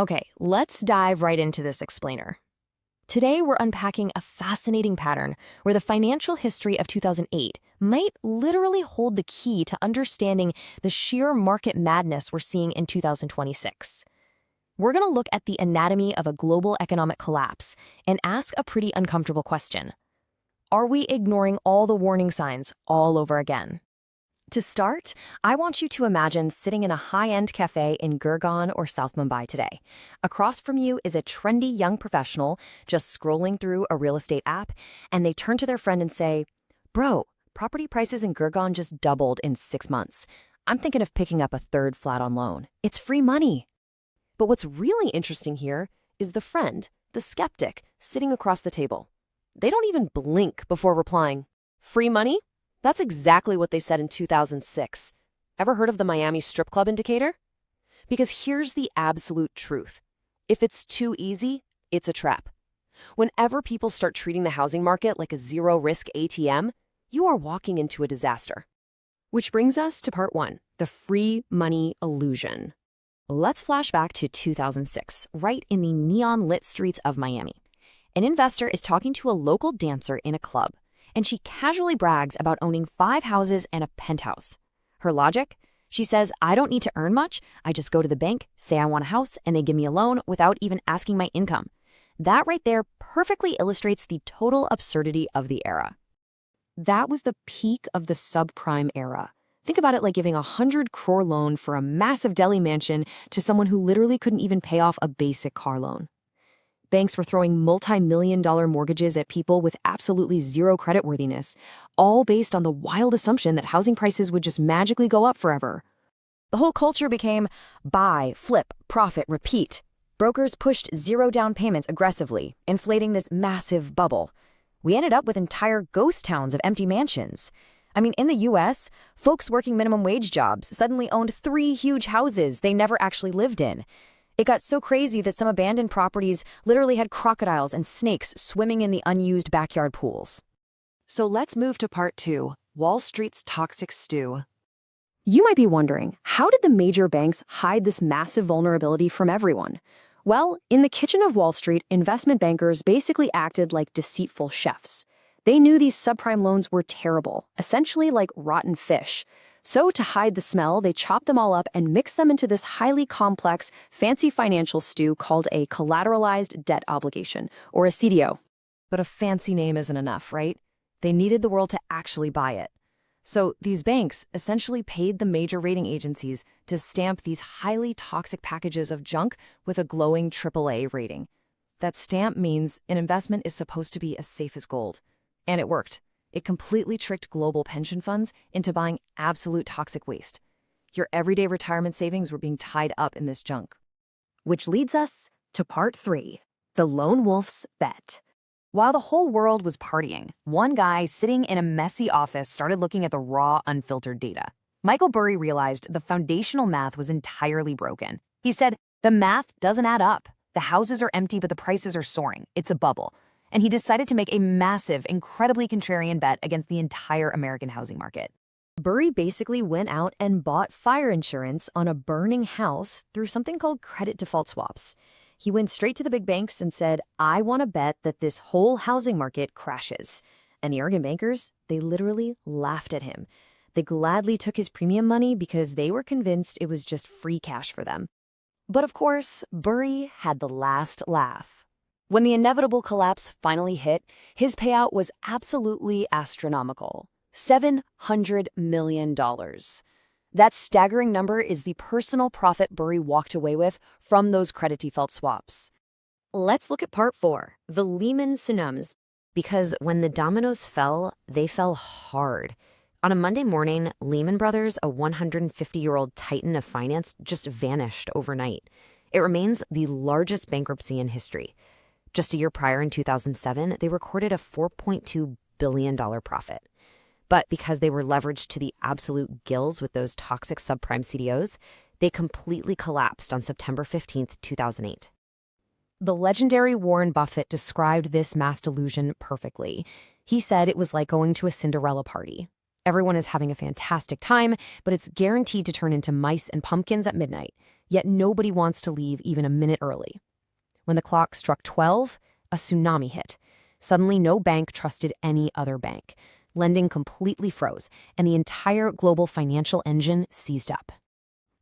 Okay, let's dive right into this explainer. Today, we're unpacking a fascinating pattern where the financial history of 2008 might literally hold the key to understanding the sheer market madness we're seeing in 2026. We're going to look at the anatomy of a global economic collapse and ask a pretty uncomfortable question. Are we ignoring all the warning signs all over again? To start, I want you to imagine sitting in a high-end cafe in Gurgaon or South Mumbai today. Across from you is a trendy young professional just scrolling through a real estate app, and they turn to their friend and say, "Bro, property prices in Gurgaon just doubled in 6 months. I'm thinking of picking up a third flat on loan. It's free money." But what's really interesting here is the friend, the skeptic, sitting across the table. They don't even blink before replying, "Free money? That's exactly what they said in 2006. Ever heard of the Miami strip club indicator? Because here's the absolute truth. If it's too easy, it's a trap. Whenever people start treating the housing market like a zero-risk ATM, you are walking into a disaster. Which brings us to part one, the free money illusion. Let's flash back to 2006, right in the neon-lit streets of Miami. An investor is talking to a local dancer in a club, and she casually brags about owning 5 houses and a penthouse. Her logic? She says, "I don't need to earn much. I just go to the bank, say I want a house, and they give me a loan without even asking my income." That right there perfectly illustrates the total absurdity of the era. That was the peak of the subprime era. Think about it like giving a 100 crore loan for a massive Delhi mansion to someone who literally couldn't even pay off a basic car loan. Banks were throwing multi-million-dollar mortgages at people with absolutely zero creditworthiness, all based on the wild assumption that housing prices would just magically go up forever. The whole culture became buy, flip, profit, repeat. Brokers pushed zero down payments aggressively, inflating this massive bubble. We ended up with entire ghost towns of empty mansions. I mean, in the US, folks working minimum wage jobs suddenly owned 3 huge houses they never actually lived in. It got so crazy that some abandoned properties literally had crocodiles and snakes swimming in the unused backyard pools. So let's move to part 2, Wall Street's toxic stew. You might be wondering, how did the major banks hide this massive vulnerability from everyone? Well, in the kitchen of Wall Street, investment bankers basically acted like deceitful chefs. They knew these subprime loans were terrible, essentially like rotten fish. So to hide the smell, they chopped them all up and mixed them into this highly complex, fancy financial stew called a collateralized debt obligation, or a CDO. But a fancy name isn't enough, right? They needed the world to actually buy it. So these banks essentially paid the major rating agencies to stamp these highly toxic packages of junk with a glowing AAA rating. That stamp means an investment is supposed to be as safe as gold. And it worked. It completely tricked global pension funds into buying absolute toxic waste. Your everyday retirement savings were being tied up in this junk. Which leads us to part 3, the lone wolf's bet. While the whole world was partying, one guy sitting in a messy office started looking at the raw, unfiltered data. Michael Burry realized the foundational math was entirely broken. He said, "The math doesn't add up. The houses are empty, but the prices are soaring. It's a bubble." And he decided to make a massive, incredibly contrarian bet against the entire American housing market. Burry basically went out and bought fire insurance on a burning house through something called credit default swaps. He went straight to the big banks and said, "I want to bet that this whole housing market crashes." And the arrogant bankers, they literally laughed at him. They gladly took his premium money because they were convinced it was just free cash for them. But of course, Burry had the last laugh. When the inevitable collapse finally hit, his payout was absolutely astronomical. $700 million. That staggering number is the personal profit Burry walked away with from those credit default swaps. Let's look at part 4, the Lehman tsunamis. Because when the dominoes fell, they fell hard. On a Monday morning, Lehman Brothers, a 150-year-old titan of finance, just vanished overnight. It remains the largest bankruptcy in history. Just a year prior, in 2007, they recorded a $4.2 billion profit. But because they were leveraged to the absolute gills with those toxic subprime CDOs, they completely collapsed on September 15, 2008. The legendary Warren Buffett described this mass delusion perfectly. He said it was like going to a Cinderella party. Everyone is having a fantastic time, but it's guaranteed to turn into mice and pumpkins at midnight, yet nobody wants to leave even a minute early. When the clock struck 12, a tsunami hit. Suddenly, no bank trusted any other bank. Lending completely froze, and the entire global financial engine seized up.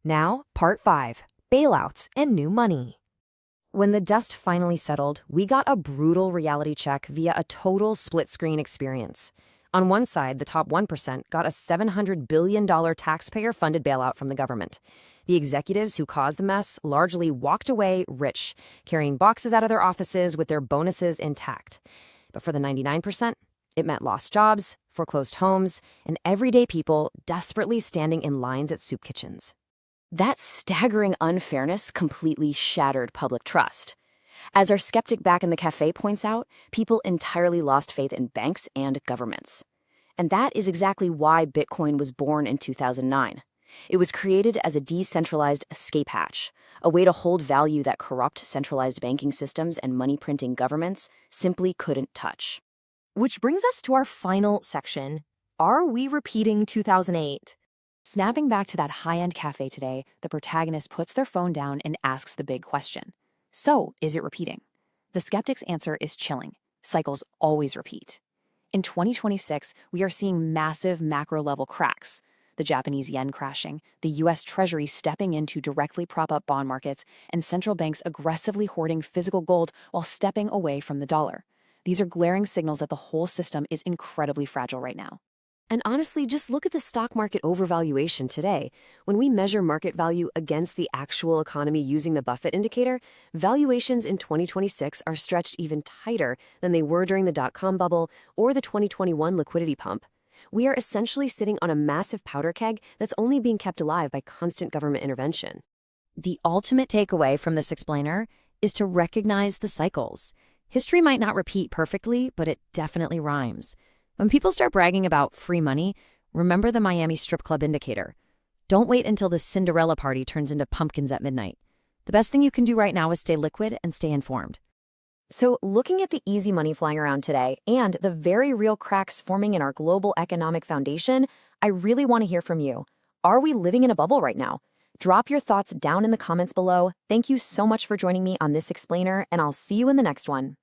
Now, Part 5, Bailouts and New Money. When the dust finally settled, we got a brutal reality check via a total split-screen experience. On one side, the top 1% got a $700 billion taxpayer-funded bailout from the government. The executives who caused the mess largely walked away rich, carrying boxes out of their offices with their bonuses intact. But for the 99%, it meant lost jobs, foreclosed homes, and everyday people desperately standing in lines at soup kitchens. That staggering unfairness completely shattered public trust. As our skeptic back in the cafe points out, people entirely lost faith in banks and governments. And that is exactly why Bitcoin was born in 2009. It was created as a decentralized escape hatch, a way to hold value that corrupt centralized banking systems and money-printing governments simply couldn't touch. Which brings us to our final section. Are we repeating 2008? Snapping back to that high-end cafe today, the protagonist puts their phone down and asks the big question. So, is it repeating? The skeptic's answer is chilling. Cycles always repeat. In 2026, we are seeing massive macro-level cracks. The Japanese yen crashing, the U.S. Treasury stepping in to directly prop up bond markets, and central banks aggressively hoarding physical gold while stepping away from the dollar. These are glaring signals that the whole system is incredibly fragile right now. And honestly, just look at the stock market overvaluation today. When we measure market value against the actual economy using the Buffett indicator, valuations in 2026 are stretched even tighter than they were during the dot-com bubble or the 2021 liquidity pump. We are essentially sitting on a massive powder keg that's only being kept alive by constant government intervention. The ultimate takeaway from this explainer is to recognize the cycles. History might not repeat perfectly, but it definitely rhymes. When people start bragging about free money, remember the Miami strip club indicator. Don't wait until the Cinderella party turns into pumpkins at midnight. The best thing you can do right now is stay liquid and stay informed. So, looking at the easy money flying around today and the very real cracks forming in our global economic foundation, I really want to hear from you. Are we living in a bubble right now? Drop your thoughts down in the comments below. Thank you so much for joining me on this explainer, and I'll see you in the next one.